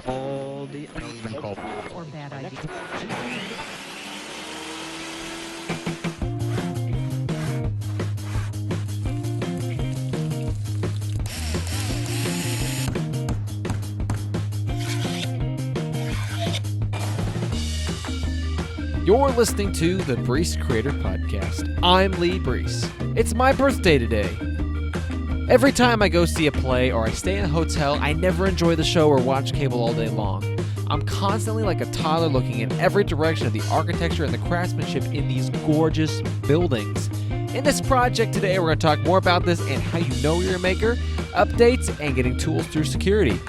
All the called Or bad idea. You're listening to the Breece Creator Podcast. I'm Lee Breece. It's my birthday today. Every time I go see a play or I stay in a hotel, I never enjoy the show or watch cable all day long. I'm constantly like a toddler looking in every direction of the architecture and the craftsmanship in these gorgeous buildings. In this project today, we're going to talk more about this and how you know you're a maker, updates, and getting tools through security.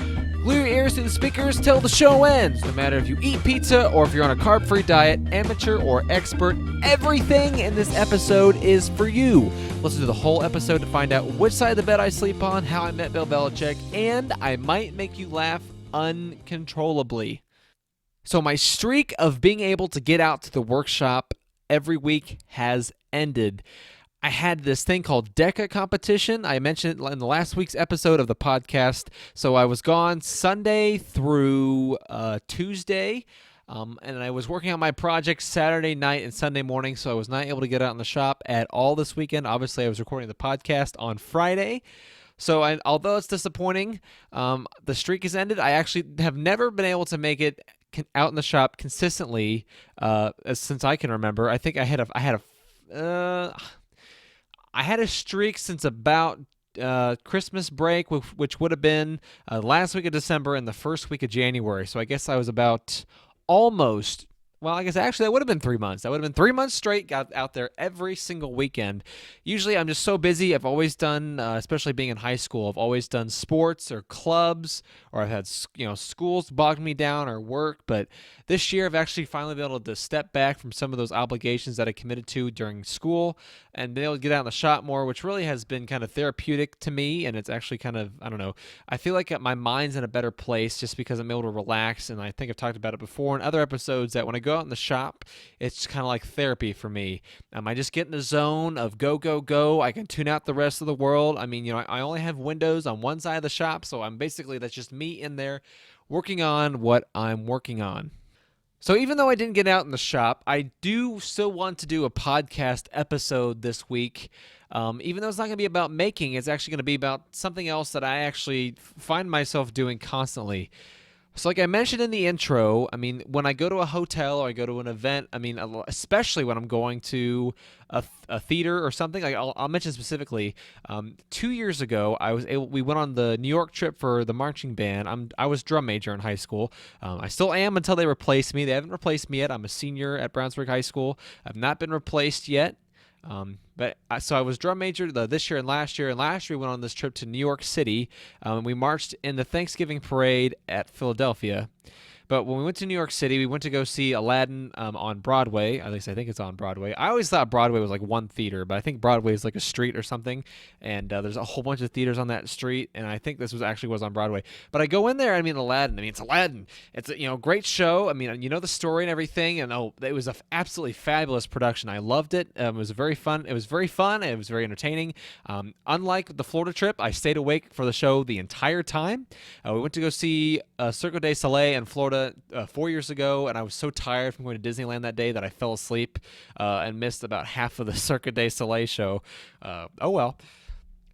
Glue your ears to the speakers till the show ends. No matter if you eat pizza or if you're on a carb-free diet, amateur or expert, everything in this episode is for you. Listen to the whole episode to find out which side of the bed I sleep on, how I met Bill Belichick, and I might make you laugh uncontrollably. So my streak of being able to get out to the workshop every week has ended. I had this thing called DECA competition. I mentioned it in the last week's episode of the podcast. So I was gone Sunday through Tuesday, and I was working on my project Saturday night and Sunday morning, so I was not able to get out in the shop at all this weekend. Obviously, I was recording the podcast on Friday. So although it's disappointing, the streak has ended. I actually have never been able to make it out in the shop consistently since I can remember. I think I had a streak since about Christmas break, which would have been last week of December and the first week of January. So I guess I was about almost, well, I guess actually that would have been 3 months. That would have been 3 months straight, got out there every single weekend. Usually I'm just so busy. I've always done, especially being in high school, I've always done sports or clubs, or I've had, schools bogged me down or work. But this year I've actually finally been able to step back from some of those obligations that I committed to during school and been able to get out in the shop more, which really has been kind of therapeutic to me. And it's actually kind of, I don't know, I feel like my mind's in a better place just because I'm able to relax. And I think I've talked about it before in other episodes that when I go out in the shop, it's kind of like therapy for me. I just get in the zone of go, go, go. I can tune out the rest of the world. I mean, I only have windows on one side of the shop, so that's just me in there working on what I'm working on. So even though I didn't get out in the shop, I do still want to do a podcast episode this week. Even though it's not going to be about making, it's actually going to be about something else that I actually find myself doing constantly. So like I mentioned in the intro, I mean, when I go to a hotel or I go to an event, I mean, especially when I'm going to a theater or something, like I'll mention specifically, 2 years ago, we went on the New York trip for the marching band. I was drum major in high school. I still am until they replace me. They haven't replaced me yet. I'm a senior at Brownsburg High School. I've not been replaced yet. So I was drum major this year and last year. And last year we went on this trip to New York City. We marched in the Thanksgiving parade at Philadelphia. But when we went to New York City, we went to go see Aladdin on Broadway. At least I think it's on Broadway. I always thought Broadway was like one theater, but I think Broadway is like a street or something. And there's a whole bunch of theaters on that street. And I think this was on Broadway. But I go in there, Aladdin. It's Aladdin. It's a great show. The story and everything. And it was an absolutely fabulous production. I loved it. It was very fun. It was very fun. It was very entertaining. Unlike the Florida trip, I stayed awake for the show the entire time. We went to go see Cirque du Soleil in Florida 4 years ago, and I was so tired from going to Disneyland that day that I fell asleep and missed about half of the Cirque du Soleil show. Oh well.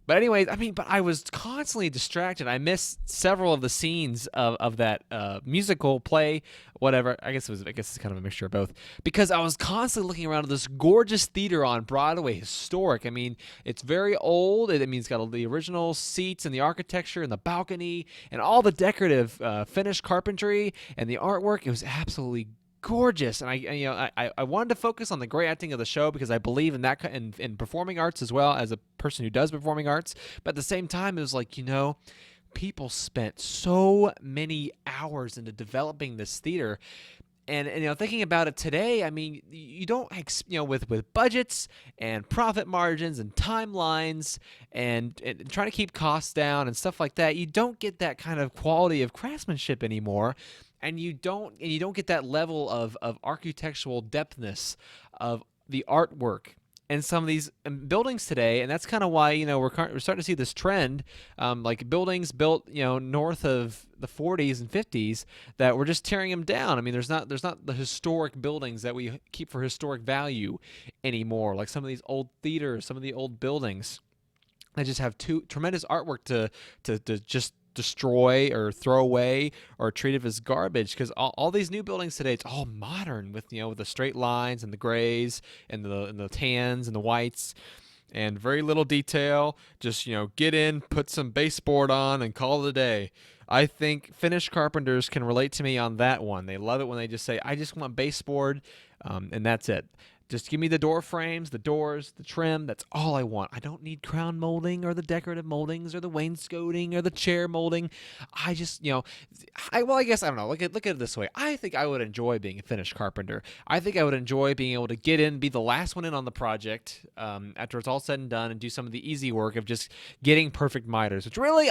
But anyways, but I was constantly distracted. I missed several of the scenes of that musical play, whatever. I guess it's kind of a mixture of both, because I was constantly looking around at this gorgeous theater on Broadway Historic. It's very old. It's got all the original seats and the architecture and the balcony and all the decorative finished carpentry and the artwork. It was absolutely gorgeous, and I wanted to focus on the great acting of the show because I believe in that in performing arts as well as a person who does performing arts. But at the same time, it was like people spent so many hours into developing this theater. And thinking about it today, you don't with budgets and profit margins and timelines and trying to keep costs down and stuff like that, you don't get that kind of quality of craftsmanship anymore. And you don't get that level of architectural depthness of the artwork in some of these buildings today, and that's kind of why we're starting to see this trend, like buildings built north of the 40s and 50s that we're just tearing them down. I mean, there's not the historic buildings that we keep for historic value anymore, like some of these old theaters, some of the old buildings. They just have tremendous artwork to just destroy or throw away or treat it as garbage, because all these new buildings today, it's all modern with with the straight lines and the grays and the tans and the whites and very little detail. Just get in, put some baseboard on, and call it a day. I think finished carpenters can relate to me on that one. They love it when they just say, I just want baseboard, and that's it. Just give me the door frames, the doors, the trim. That's all I want. I don't need crown molding or the decorative moldings or the wainscoting or the chair molding. I just, I guess, I don't know. Look at it this way. I think I would enjoy being a finished carpenter. I think I would enjoy being able to get in, be the last one in on the project after it's all said and done, and do some of the easy work of just getting perfect miters, which really,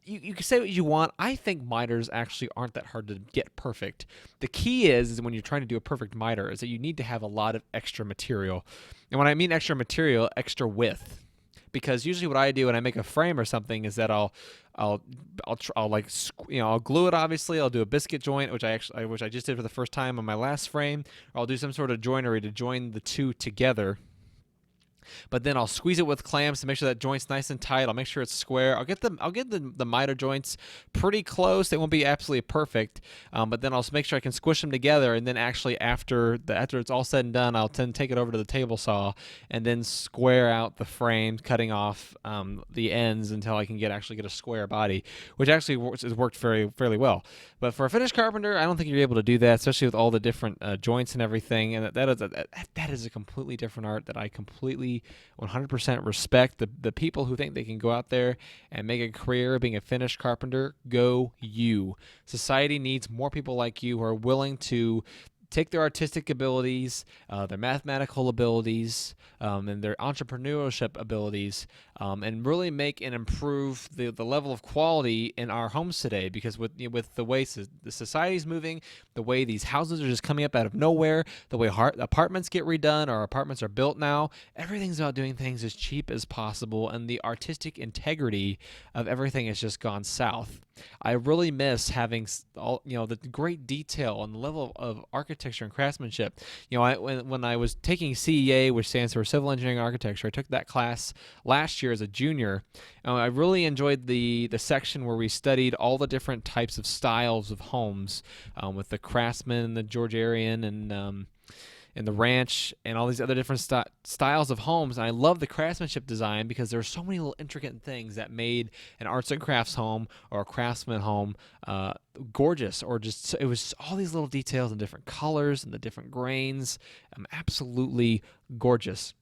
you can say what you want. I think miters actually aren't that hard to get perfect. The key is when you're trying to do a perfect miter is that you need to have a lot of extra material. And when I mean extra material, extra width. Because usually what I do when I make a frame or something is that I'll glue it. Obviously, I'll do a biscuit joint, which I just did for the first time on my last frame. Or I'll do some sort of joinery to join the two together. But then I'll squeeze it with clamps to make sure that joint's nice and tight. I'll make sure it's square. I'll get the miter joints pretty close. They won't be absolutely perfect, but then I'll make sure I can squish them together. And then actually after it's all said and done, I'll take it over to the table saw and then square out the frame, cutting off the ends until I can actually get a square body, which actually has worked fairly well. But for a finished carpenter, I don't think you're able to do that, especially with all the different joints and everything. And that is a completely different art that I completely 100% respect. The people who think they can go out there and make a career being a finished carpenter, go you. Society needs more people like you who are willing to take their artistic abilities, their mathematical abilities, and their entrepreneurship abilities, and really make and improve the level of quality in our homes today. Because with the way the society's moving, the way these houses are just coming up out of nowhere, the way apartments get redone or apartments are built now, everything's about doing things as cheap as possible, and the artistic integrity of everything has just gone south. I really miss having all the great detail and the level of architecture and craftsmanship. When I was taking CEA, which stands for Civil Engineering Architecture, I took that class last year as a junior. I really enjoyed the section where we studied all the different types of styles of homes, with the Craftsman, the Georgian, and the ranch, and all these other different styles of homes. And I love the craftsmanship design because there are so many little intricate things that made an arts and crafts home or a craftsman home gorgeous, or just it was all these little details and different colors and the different grains. Absolutely gorgeous.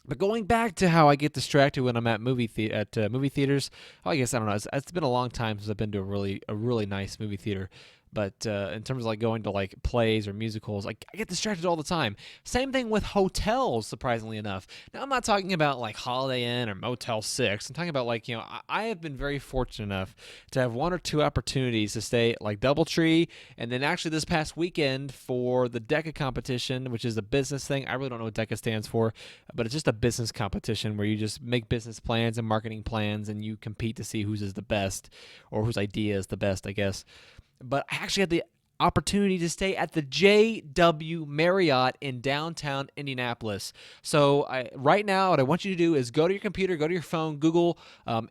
But going back to how I get distracted when I'm at movie theaters, I guess, I don't know. It's been a long time since I've been to a really nice movie theater. But in terms of like going to like plays or musicals, I get distracted all the time. Same thing with hotels, surprisingly enough. Now, I'm not talking about like Holiday Inn or Motel 6. I'm talking about like, I have been very fortunate enough to have one or two opportunities to stay at like Doubletree, and then actually this past weekend for the DECA competition, which is a business thing. I really don't know what DECA stands for, but it's just a business competition where you just make business plans and marketing plans, and you compete to see whose is the best or whose idea is the best, I guess. But I actually had the opportunity to stay at the JW Marriott in downtown Indianapolis. So right now, what I want you to do is go to your computer, go to your phone, Google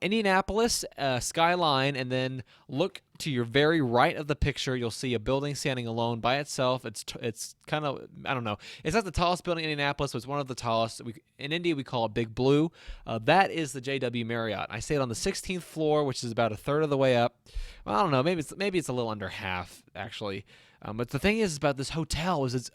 Indianapolis skyline, and then look to your very right of the picture. You'll see a building standing alone by itself. It's kind of, I don't know. It's not the tallest building in Indianapolis, but it's one of the tallest. In India, we call it Big Blue. That is the JW Marriott. I stayed on the 16th floor, which is about a third of the way up. Well, I don't know. Maybe it's a little under half, actually. But the thing is about this hotel is it's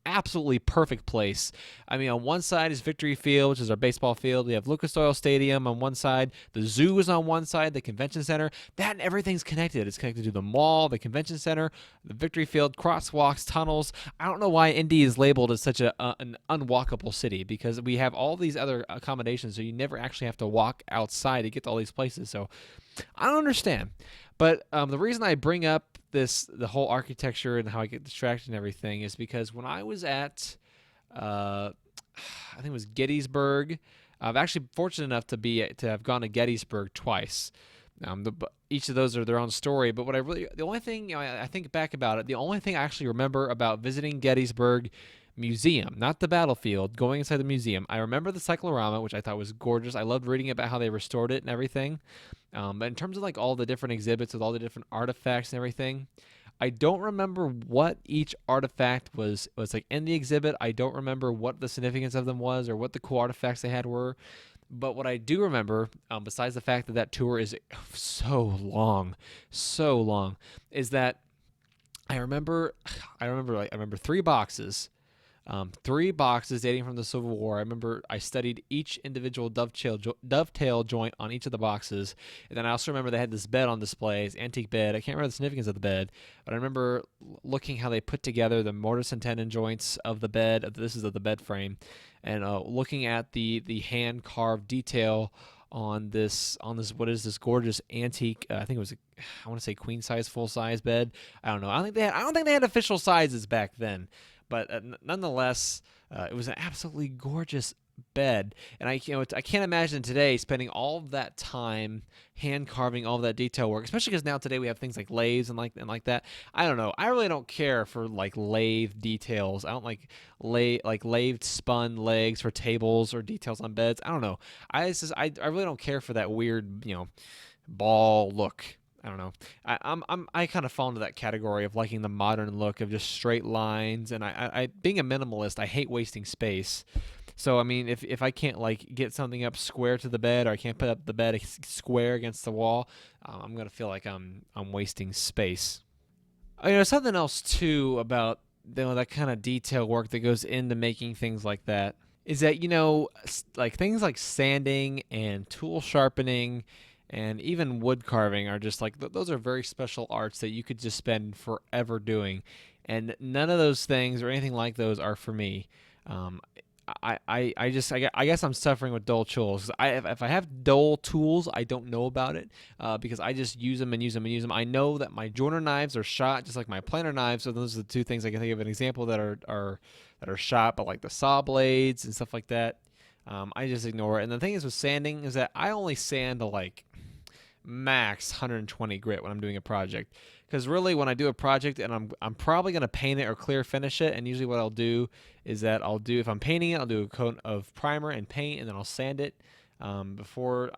absolutely perfect place. I mean, on one side is Victory Field, which is our baseball field. We have Lucas Oil Stadium on one side. The zoo is on one side, the convention center. That and everything's connected. It's connected to the mall, the convention center, the Victory Field, crosswalks, tunnels. I don't know why Indy is labeled as such an unwalkable city, because we have all these other accommodations, so you never actually have to walk outside to get to all these places. So I don't understand. But the reason I bring up the whole architecture and how I get distracted and everything is because when I was at, I think it was Gettysburg. I've actually fortunate enough to have gone to Gettysburg twice. Each of those are their own story, but the only thing I think back about it, the only thing I actually remember about visiting Gettysburg Museum, not the battlefield, going inside the museum. I remember the cyclorama, which I thought was gorgeous. I loved reading about how they restored it and everything. But in terms of like all the different exhibits with all the different artifacts and everything, I don't remember what each artifact was like in the exhibit. I don't remember what the significance of them was or what the cool artifacts they had were. But what I do remember, besides the fact that that tour is so long, is that I remember 3 boxes dating from the Civil War. I remember I studied each individual dovetail joint on each of the boxes, and then I also remember they had this bed on display, this antique bed. I can't remember the significance of the bed, but I remember looking how they put together the mortise and tenon joints of the bed. This is of the bed frame, and looking at the hand carved detail on this what is this gorgeous antique? I think it was I want to say queen size, full size bed. I don't know. I don't think they had official sizes back then. But nonetheless, it was an absolutely gorgeous bed, and I can't imagine today spending all of that time hand carving all of that detail work, especially because now today we have things like lathes and like that. I don't know. I really don't care for like lathe details. I don't like lathe spun legs for tables or details on beds. I don't know. I really don't care for that weird ball look. I don't know. I kind of fall into that category of liking the modern look of just straight lines, and I being a minimalist, I hate wasting space. So I mean, if I can't like get something up square to the bed, or I can't put up the bed square against the wall, I'm gonna feel like I'm wasting space. Something else too about that kind of detail work that goes into making things like that is that like things like sanding and tool sharpening and even wood carving are just like those are very special arts that you could just spend forever doing, and none of those things or anything like those are for me. I guess I'm suffering with dull tools. If I have dull tools, I don't know about it because I just use them and use them and use them. I know that my joiner knives are shot just like my planer knives, so those are the two things I can think of an example that are shot, but like the saw blades and stuff like that. I just ignore it. And the thing is with sanding is that I only sand to like max 120 grit when I'm doing a project. Because really, when I do a project and I'm probably gonna paint it or clear finish it, and usually what I'll do is that if I'm painting it, I'll do a coat of primer and paint, and then I'll sand it before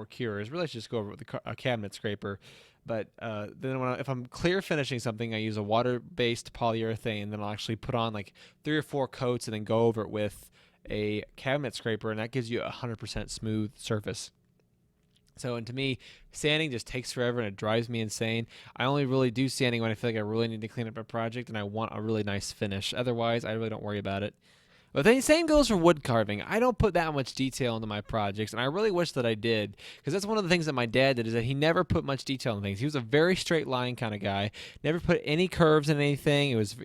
cures. Really, I should just go over with a cabinet scraper. But then if I'm clear finishing something, I use a water-based polyurethane, and then I'll actually put on like 3 or 4 coats, and then go over it with a cabinet scraper, and that gives you a 100% smooth surface. So, and to me, sanding just takes forever and it drives me insane. I only really do sanding when I feel like I really need to clean up a project and I want a really nice finish. Otherwise, I really don't worry about it. But the same goes for wood carving. I don't put that much detail into my projects, and I really wish that I did, because that's one of the things that my dad did, is that he never put much detail in things. He was a very straight line kind of guy, never put any curves in anything. It was,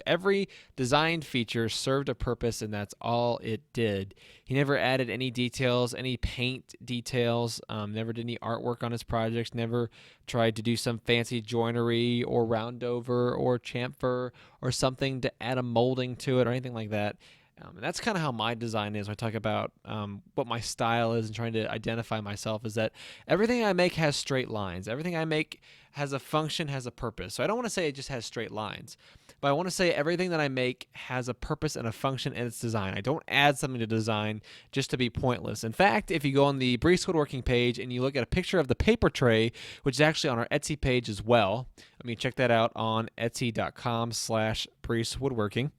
every design feature served a purpose, and that's all it did. He never added any details, any paint details, never did any artwork on his projects, never tried to do some fancy joinery or round over or chamfer or something to add a molding to it or anything like that. And that's kind of how my design is when I talk about what my style is and trying to identify myself, is that everything I make has straight lines. Everything I make has a function, has a purpose. So I don't want to say it just has straight lines, but I want to say everything that I make has a purpose and a function in its design. I don't add something to design just to be pointless. In fact, if you go on the Breece Woodworking page and you look at a picture of the paper tray, which is actually on our Etsy page as well, I mean, check that out on etsy.com/Breece Woodworking.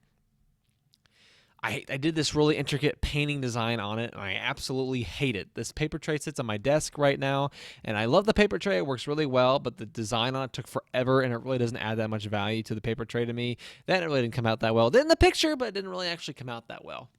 I did this really intricate painting design on it, and I absolutely hate it. This paper tray sits on my desk right now, and I love the paper tray. It works really well, but the design on it took forever, and it really doesn't add that much value to the paper tray to me. That really didn't come out that well. It did in the picture, but it didn't really actually come out that well.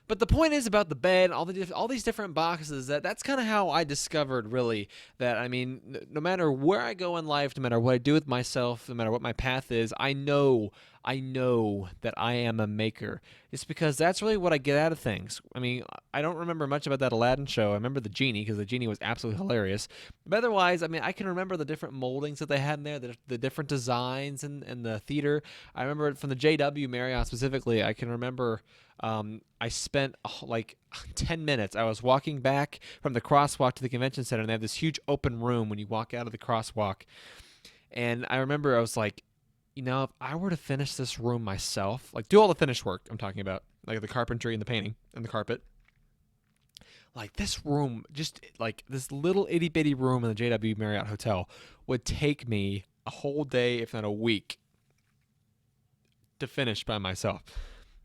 But the point is about the bed, all these different boxes, that's kind of how I discovered, really, that, I mean, no matter where I go in life, no matter what I do with myself, no matter what my path is, I know I know that I am a maker. It's because that's really what I get out of things. I mean, I don't remember much about that Aladdin show. I remember the genie because the genie was absolutely hilarious. But otherwise, I mean, I can remember the different moldings that they had in there, the different designs in the theater. I remember it from the JW Marriott specifically. I can remember I spent like 10 minutes. I was walking back from the crosswalk to the convention center, and they have this huge open room when you walk out of the crosswalk. And I remember I was like, if I were to finish this room myself, like do all the finished work I'm talking about, like the carpentry and the painting and the carpet, like this room, just like this little itty bitty room in the JW Marriott Hotel would take me a whole day, if not a week, to finish by myself.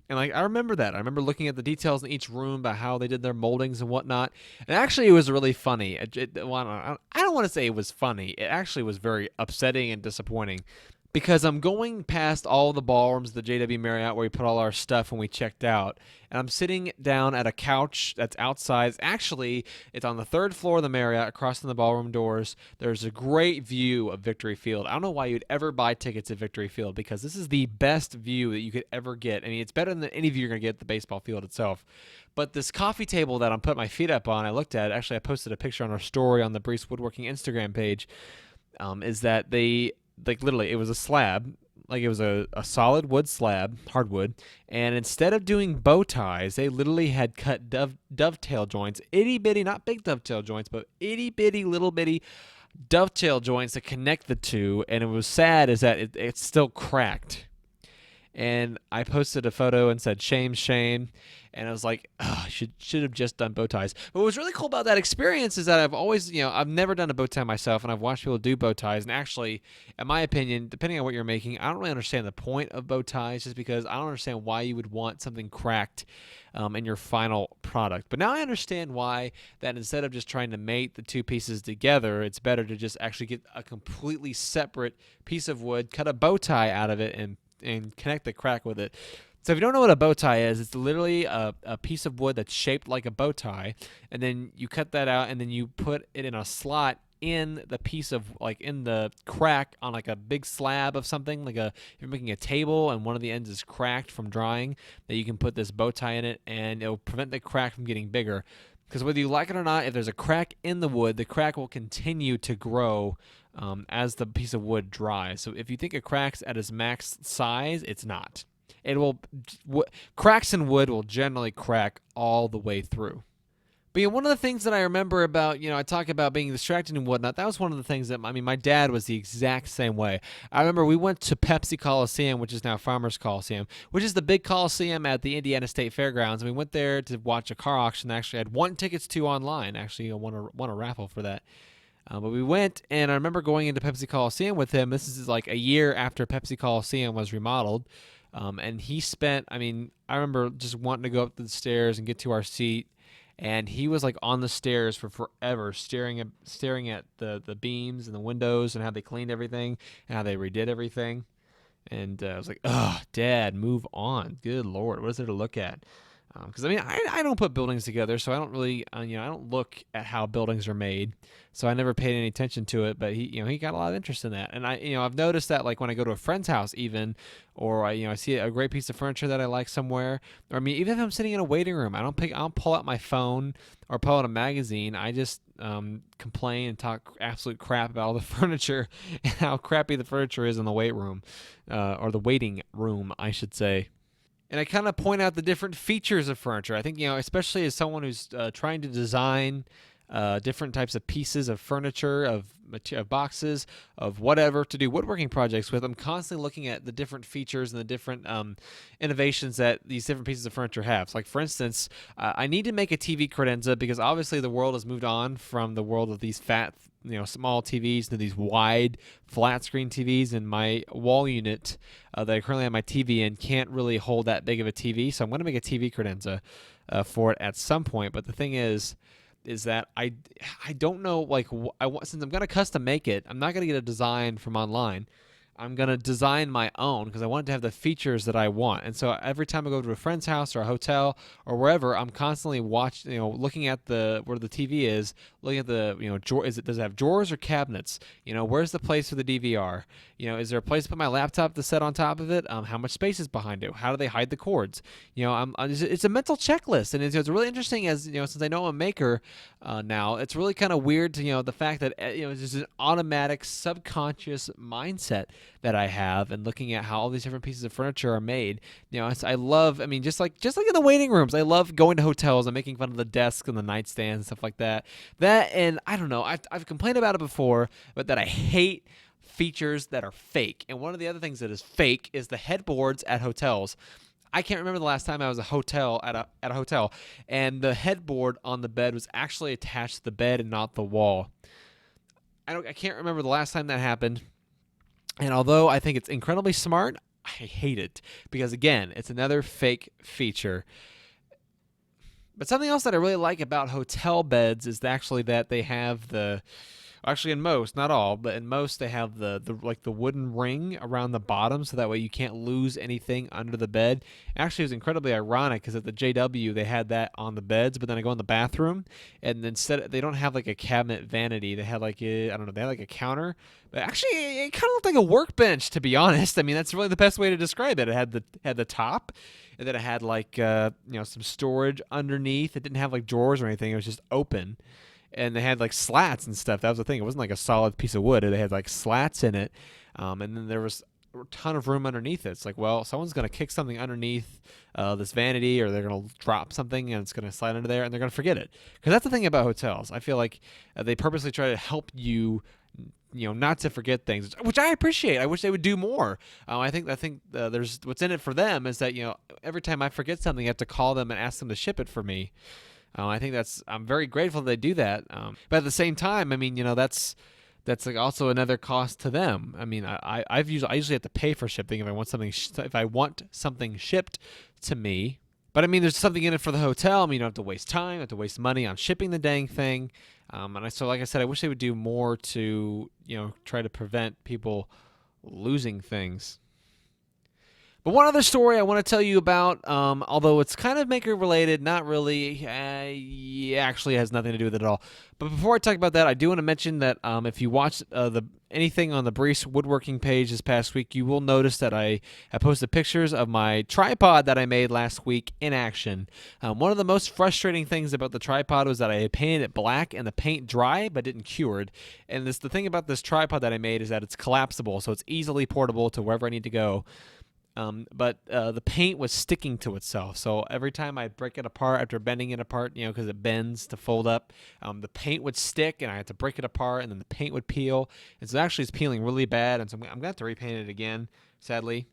And like I remember that. I remember looking at the details in each room about how they did their moldings and whatnot. And actually, it was really funny. Well, I don't want to say it was funny. It actually was very upsetting and disappointing. Because I'm going past all the ballrooms of the JW Marriott where we put all our stuff when we checked out, and I'm sitting down at a couch that's outside. Actually, it's on the third floor of the Marriott, across from the ballroom doors. There's a great view of Victory Field. I don't know why you'd ever buy tickets at Victory Field, because this is the best view that you could ever get. I mean, it's better than any view you're going to get at the baseball field itself. But this coffee table that I'm putting my feet up on, I looked at it. Actually, I posted a picture on our story on the Breece Woodworking Instagram page, is that like literally it was a slab, like it was a solid wood slab, hardwood, and instead of doing bow ties, they literally had cut dovetail joints, itty bitty, not big dovetail joints, but itty bitty little bitty dovetail joints to connect the two. And it was sad is that it's still cracked. And I posted a photo and said, shame, shame. And I was like, oh, should have just done bow ties. But what was really cool about that experience is that I've always, I've never done a bow tie myself, and I've watched people do bow ties. And actually, in my opinion, depending on what you're making, I don't really understand the point of bow ties, just because I don't understand why you would want something cracked in your final product. But now I understand why that instead of just trying to mate the two pieces together, it's better to just actually get a completely separate piece of wood, cut a bow tie out of it, and connect the crack with it. So if you don't know what a bow tie is, it's literally a piece of wood that's shaped like a bow tie, and then you cut that out, and then you put it in a slot in the piece of, like, in the crack on like a big slab of something, like if you're making a table and one of the ends is cracked from drying, that you can put this bow tie in it, and it'll prevent the crack from getting bigger. Because whether you like it or not, if there's a crack in the wood, the crack will continue to grow as the piece of wood dries. So if you think it cracks at its max size, it's not. It will cracks in wood will generally crack all the way through. But one of the things that I remember about, I talk about being distracted and whatnot, that was one of the things that, my dad was the exact same way. I remember we went to Pepsi Colosseum, which is now Farmers Colosseum, which is the big Colosseum at the Indiana State Fairgrounds. And we went there to watch a car auction. Actually, I had won tickets to online. Actually, I won a raffle for that. But we went, and I remember going into Pepsi Colosseum with him. This is like a year after Pepsi Colosseum was remodeled. And he spent, I remember just wanting to go up the stairs and get to our seat, and he was like on the stairs for forever, staring at the beams and the windows and how they cleaned everything and how they redid everything. And I was like, oh, Dad, move on. Good Lord, what is there to look at? Because I don't put buildings together, so I don't really, I don't look at how buildings are made, so I never paid any attention to it. But he got a lot of interest in that, and I've noticed that, like, when I go to a friend's house, even, or I see a great piece of furniture that I like somewhere, or even if I'm sitting in a waiting room, I don't pull out my phone or pull out a magazine. I just complain and talk absolute crap about all the furniture and how crappy the furniture is in the waiting room, I should say. And I kind of point out the different features of furniture. I think, especially as someone who's trying to design different types of pieces of furniture, of boxes, of whatever, to do woodworking projects with, I'm constantly looking at the different features and the different innovations that these different pieces of furniture have. So, like, for instance, I need to make a TV credenza because obviously the world has moved on from the world of these fat, small TVs to these wide flat screen TVs, and my wall unit that I currently have my TV in can't really hold that big of a TV, so I'm going to make a TV credenza for it at some point. But the thing is that I don't know, like, since I'm going to custom make it, I'm not going to get a design from online. I'm going to design my own because I want it to have the features that I want. And so every time I go to a friend's house or a hotel or wherever, I'm constantly watching, looking at where the TV is, looking at the, does it have drawers or cabinets? Where's the place for the DVR? Is there a place to put my laptop to set on top of it? How much space is behind it? How do they hide the cords? It's a mental checklist, and it's really interesting as, since I know I'm a maker now, it's really kind of weird to, the fact that, it's just an automatic subconscious mindset that I have, and looking at how all these different pieces of furniture are made. I love, just like in the waiting rooms, I love going to hotels and making fun of the desks and the nightstands and stuff like that. And I don't know, I've complained about it before, but that I hate features that are fake. And one of the other things that is fake is the headboards at hotels. I can't remember the last time I was at a hotel, and the headboard on the bed was actually attached to the bed and not the wall. I can't remember the last time that happened. And although I think it's incredibly smart, I hate it because, again, it's another fake feature. But something else that I really like about hotel beds is actually that they have actually in most, not all, but in most they have the wooden ring around the bottom, so that way you can't lose anything under the bed. Actually, it was incredibly ironic because at the JW they had that on the beds, but then I go in the bathroom and instead they don't have like a cabinet vanity. They had they had like a counter. But actually, it kind of looked like a workbench, to be honest. That's really the best way to describe it. It had the top, and then it had some storage underneath. It didn't have like drawers or anything. It was just open. And they had like slats and stuff. That was the thing. It wasn't like a solid piece of wood. It had like slats in it. And then there was a ton of room underneath it. It's like, well, someone's going to kick something underneath this vanity, or they're going to drop something and it's going to slide under there, and they're going to forget it. Because that's the thing about hotels. I feel like they purposely try to help you, not to forget things, which I appreciate. I wish they would do more. I think there's what's in it for them is that, every time I forget something, I have to call them and ask them to ship it for me. I think I'm very grateful that they do that. But at the same time, that's like also another cost to them. I usually have to pay for shipping if I want something shipped to me. But there's something in it for the hotel. You don't have to waste time, you don't have to waste money on shipping the dang thing. So like I said, I wish they would do more to, try to prevent people losing things. But one other story I want to tell you about, although it's kind of maker related, not really, actually has nothing to do with it at all. But before I talk about that, I do want to mention that if you watched anything on the Breece woodworking page this past week, you will notice that I have posted pictures of my tripod that I made last week in action. One of the most frustrating things about the tripod was that I had painted it black and the paint dry but didn't cured. And the thing about this tripod that I made is that it's collapsible, so it's easily portable to wherever I need to go. But the paint was sticking to itself. So every time I break it apart after bending it apart, because it bends to fold up, the paint would stick and I had to break it apart and then the paint would peel. And so actually it's peeling really bad. And so I'm going to have to repaint it again, sadly.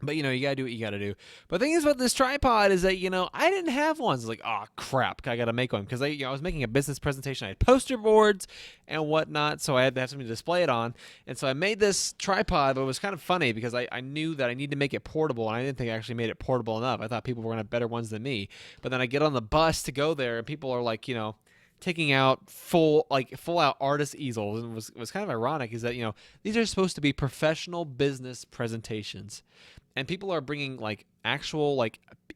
But, you got to do what you got to do. But the thing is about this tripod is that, I didn't have one. It's like, oh, crap, I got to make one. Because I was making a business presentation. I had poster boards and whatnot, so I had to have something to display it on. And so I made this tripod, but it was kind of funny because I knew that I needed to make it portable, and I didn't think I actually made it portable enough. I thought people were going to have better ones than me. But then I get on the bus to go there, and people are like, taking out full out artist easels. And it was kind of ironic is that, these are supposed to be professional business presentations. And people are bringing actual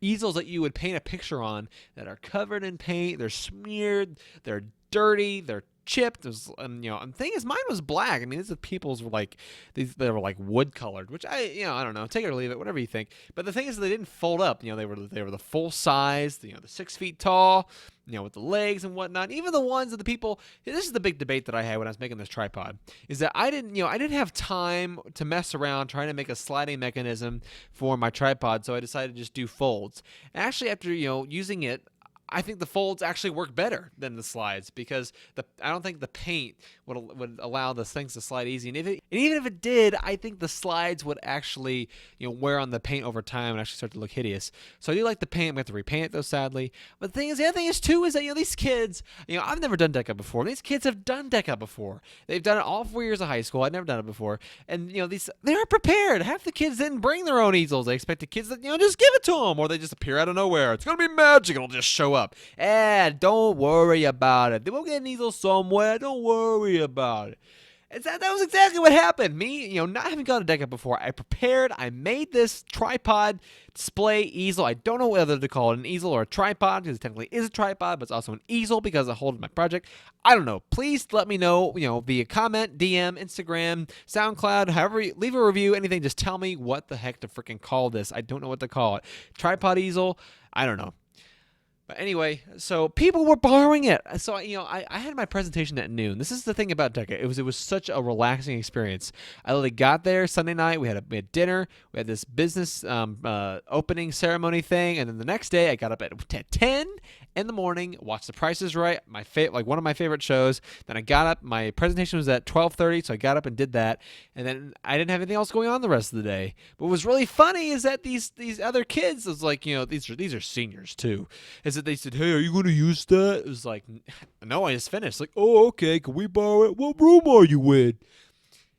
easels that you would paint a picture on that are covered in paint. They're smeared. They're dirty. They're chipped. And the thing is, mine was black. These people's were they were wood colored, which I don't know, take it or leave it, whatever you think. But the thing is, they didn't fold up. They were the full size. The 6 feet tall. With the legs and whatnot. Even the ones of the people. This is the big debate that I had when I was making this tripod. Is that I didn't have time to mess around trying to make a sliding mechanism for my tripod, so I decided to just do folds. And actually, after using it, I think the folds actually work better than the slides because I don't think the paint would allow the things to slide easy. And even if it did, I think the slides would actually wear on the paint over time and actually start to look hideous. So I do like the paint. We have to repaint it though, sadly. But the other thing is too is that these kids, I've never done deca before. These kids have done deca before. They've done it all 4 years of high school. I'd never done it before. And they aren't prepared. Half the kids didn't bring their own easels. They expect the kids that just give it to them, or they just appear out of nowhere. It's gonna be magic. It'll just show up. Don't worry about it. They will get an easel somewhere. Don't worry about it. That was exactly what happened. Me, not having gone to Deca before, I prepared. I made this tripod display easel. I don't know whether to call it an easel or a tripod because it technically is a tripod, but it's also an easel because I hold my project. I don't know. Please let me know, via comment, DM, Instagram, SoundCloud, however, leave a review, anything. Just tell me what the heck to freaking call this. I don't know what to call it. Tripod easel? I don't know. But anyway, so people were borrowing it. So, I had my presentation at noon. This is the thing about Deca. It was such a relaxing experience. I literally got there Sunday night. We had dinner. We had this business opening ceremony thing. And then the next day, I got up at 10 in the morning, watched The Price is Right, one of my favorite shows. Then I got up. My presentation was at 12:30, so I got up and did that. And then I didn't have anything else going on the rest of the day. But what was really funny is that these other kids, was like, these are seniors too, is that they said, "Hey, are you going to use that?" It was like, "No, I just finished." Like, "Oh, okay, can we borrow it? What room are you in?"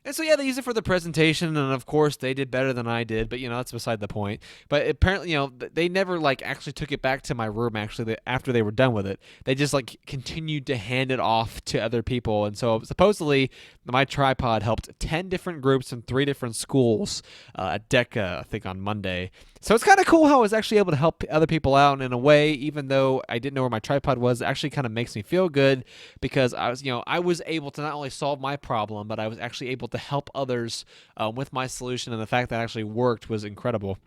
And so, yeah, they used it for the presentation, and of course, they did better than I did, but, that's beside the point. But apparently, they never, actually took it back to my room, actually, after they were done with it. They just, continued to hand it off to other people. And so, supposedly, my tripod helped 10 different groups in 3 different schools at DECA, I think, on Monday. So it's kind of cool how I was actually able to help other people out, and in a way, even though I didn't know where my tripod was, it actually kind of makes me feel good because I was able to not only solve my problem, but I was actually able to help others with my solution, and the fact that it actually worked was incredible.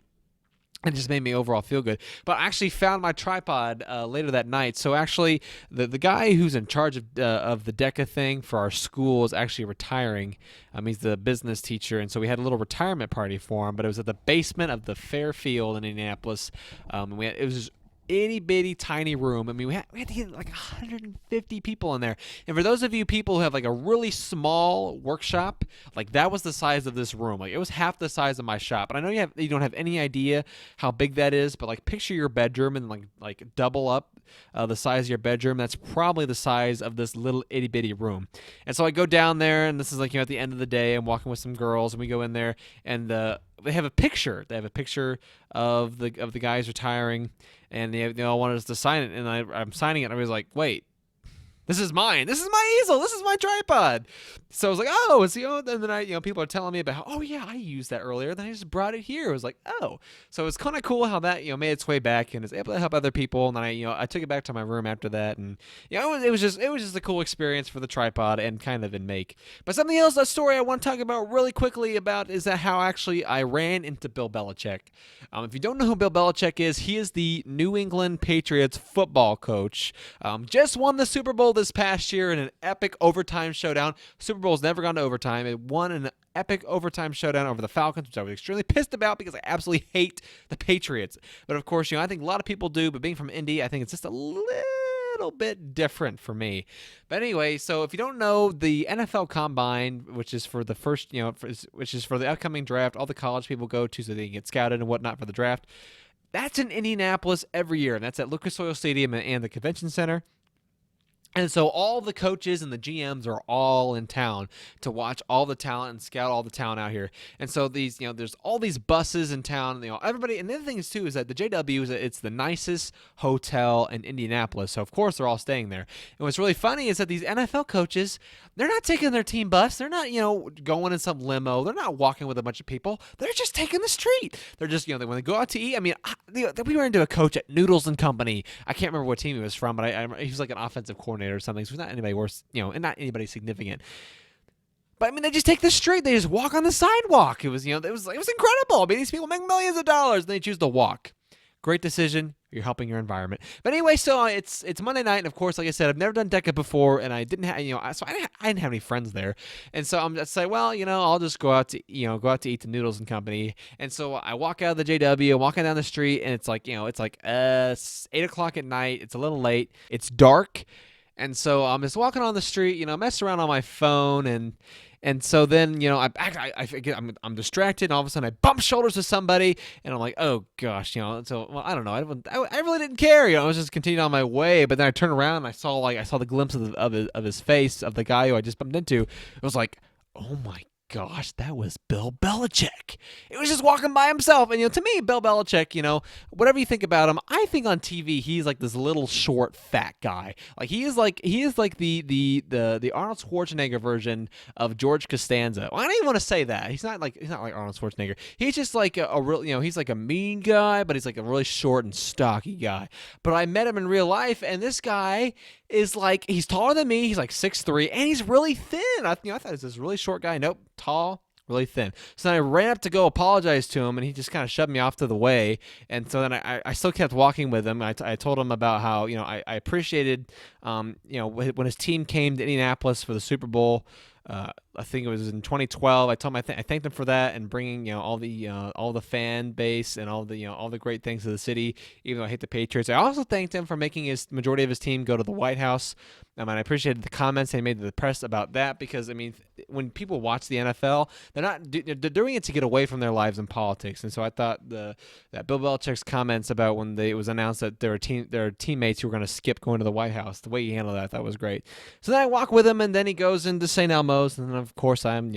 It just made me overall feel good. But I actually found my tripod later that night. So actually, the guy who's in charge of the DECA thing for our school is actually retiring. He's the business teacher, and so we had a little retirement party for him. But it was at the basement of the Fairfield in Indianapolis. It was itty bitty tiny room. I mean, we had to get 150 people in there. And for those of you people who have a really small workshop, that was the size of this room. It was half the size of my shop. And I know you don't have any idea how big that is, but picture your bedroom and double up the size of your bedroom. That's probably the size of this little itty bitty room. And so I go down there, and this is at the end of the day. I'm walking with some girls, and we go in there, and they have a picture. They have a picture of the guys retiring, and they all wanted us to sign it. And I'm signing it, and I was like, "Wait, this is mine. This is my easel. This is my tripod." So I was like, "Oh, it's and then people are telling me about how, oh yeah, I used that earlier. Then I just brought it here." I was like, "Oh." So it's kind of cool how that made its way back and is able to help other people. And then I took it back to my room after that, and it was just a cool experience for the tripod and kind of in make. But something else, a story I want to talk about really quickly about is that how actually I ran into Bill Belichick. If you don't know who Bill Belichick is, he is the New England Patriots football coach. Just won the Super Bowl this past year in an epic overtime showdown. Super Bowl's never gone to overtime. It won an epic overtime showdown over the Falcons, which I was extremely pissed about because I absolutely hate the Patriots. But of course, I think a lot of people do, but being from Indy, I think it's just a little bit different for me. But anyway, so if you don't know, the NFL Combine, which is for the first, which is for the upcoming draft, all the college people go to so they can get scouted and whatnot for the draft, that's in Indianapolis every year, and that's at Lucas Oil Stadium and the Convention Center. And so all the coaches and the GMs are all in town to watch all the talent and scout all the talent out here. And so these, there's all these buses in town. Everybody. And the other thing is too is that the JW it's the nicest hotel in Indianapolis. So of course they're all staying there. And what's really funny is that these NFL coaches, they're not taking their team bus. They're not going in some limo. They're not walking with a bunch of people. They're just taking the street. They're just when they go out to eat. I mean, we ran into a coach at Noodles and Company. I can't remember what team he was from, but he was like an offensive coordinator or something, so he's not anybody worse, and not anybody significant. But I mean, they just take the street. They just walk on the sidewalk. It was incredible. I mean, these people make millions of dollars, and they choose to walk. Great decision. You're helping your environment. But anyway, so it's Monday night, and of course, like I said, I've never done DECA before, and I didn't have, so I didn't have any friends there, and so I'm just like, well, I'll just go out to eat the Noodles and Company, and so I walk out of the JW, walking down the street, and it's like 8:00 at night. It's a little late. It's dark. And so I'm just walking on the street, messing around on my phone, and so then, I'm distracted, and all of a sudden I bump shoulders with somebody, and I'm like, oh gosh, so, well, I don't know, I really didn't care, I was just continuing on my way, but then I turned around, and I saw the glimpse of his face, of the guy who I just bumped into. It was like, oh my gosh, that was Bill Belichick. He was just walking by himself. And, to me, Bill Belichick, whatever you think about him, I think on TV he's like this little short fat guy. Like he is like the Arnold Schwarzenegger version of George Costanza. Well, I don't even want to say that. He's not like Arnold Schwarzenegger. He's just like a real, he's like a mean guy, but he's like a really short and stocky guy. But I met him in real life, and this guy is like, he's taller than me. He's like 6'3", and he's really thin. I thought he was this really short guy. Nope, tall, really thin. So then I ran up to go apologize to him, and he just kind of shoved me off to the way. And so then I still kept walking with him. I told him about how, I appreciated, when his team came to Indianapolis for the Super Bowl. I think it was in 2012. I told him I thanked him for that and bringing all the fan base and all the great things to the city. Even though I hate the Patriots, I also thanked him for making his majority of his team go to the White House. And I appreciated the comments they made to the press about that, because when people watch the NFL, they're doing it to get away from their lives and politics. And so I thought that Bill Belichick's comments about when it was announced that their teammates who were going to skip going to the White House, the way he handled that, I thought was great. So then I walk with him, and then he goes into St. Elmo's, and then of course I'm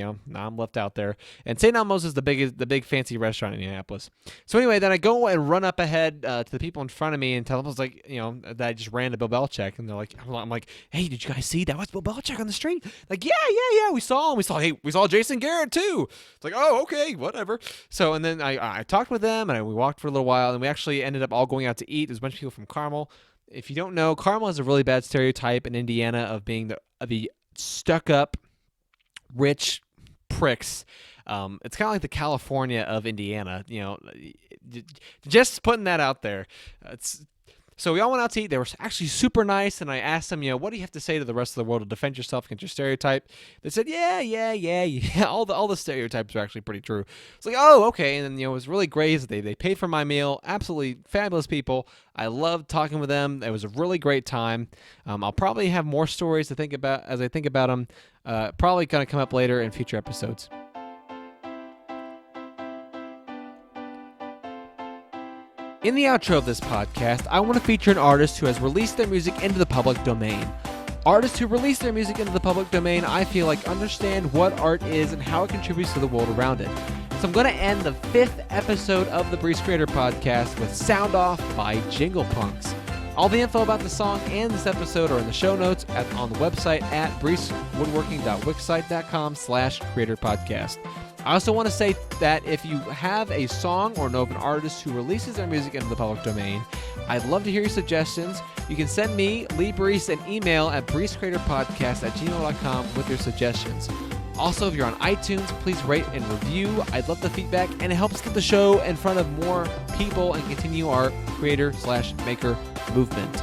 left out there. And St. Elmo's is the big fancy restaurant in Indianapolis. So anyway, then I go and run up ahead to the people in front of me and tell them that I just ran to Bill Belichick, and they're like, I'm like, hey, did you guys see that was Bill Belichick on the street? Like, yeah, we saw him. We saw Jason Garrett too. It's like, oh, okay, whatever. So and then I talked with them, and we walked for a little while, and we actually ended up all going out to eat. There's a bunch of people from Carmel. If you don't know, Carmel has a really bad stereotype in Indiana of being the stuck-up, rich pricks. It's kind of like the California of Indiana, just putting that out there. So we all went out to eat. They were actually super nice, and I asked them, what do you have to say to the rest of the world to defend yourself against your stereotype? They said, yeah. All the stereotypes are actually pretty true. It's like, oh, okay. And then, it was really great. They paid for my meal. Absolutely fabulous people. I loved talking with them. It was a really great time. I'll probably have more stories to think about as I think about them. Probably going to come up later in future episodes. In the outro of this podcast, I want to feature an artist who has released their music into the public domain. Artists who release their music into the public domain, I feel like, understand what art is and how it contributes to the world around it. So I'm going to end the 5th episode of the Breece Creator Podcast with Sound Off by Jingle Punks. All the info about the song and this episode are in the show notes on the website at breecewoodworking.wixsite.com/creatorpodcast. I also want to say that if you have a song or know of an artist who releases their music into the public domain, I'd love to hear your suggestions. You can send me, Lee Breece, an email at breececreatorpodcast@gmail.com with your suggestions. Also, if you're on iTunes, please rate and review. I'd love the feedback, and it helps get the show in front of more people and continue our creator/maker movement.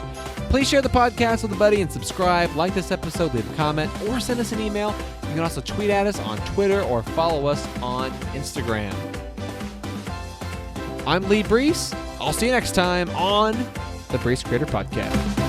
Please share the podcast with a buddy and subscribe, like this episode, leave a comment, or send us an email. You can also tweet at us on Twitter or follow us on Instagram. I'm Lee Breece. I'll see you next time on the Breece Creator Podcast.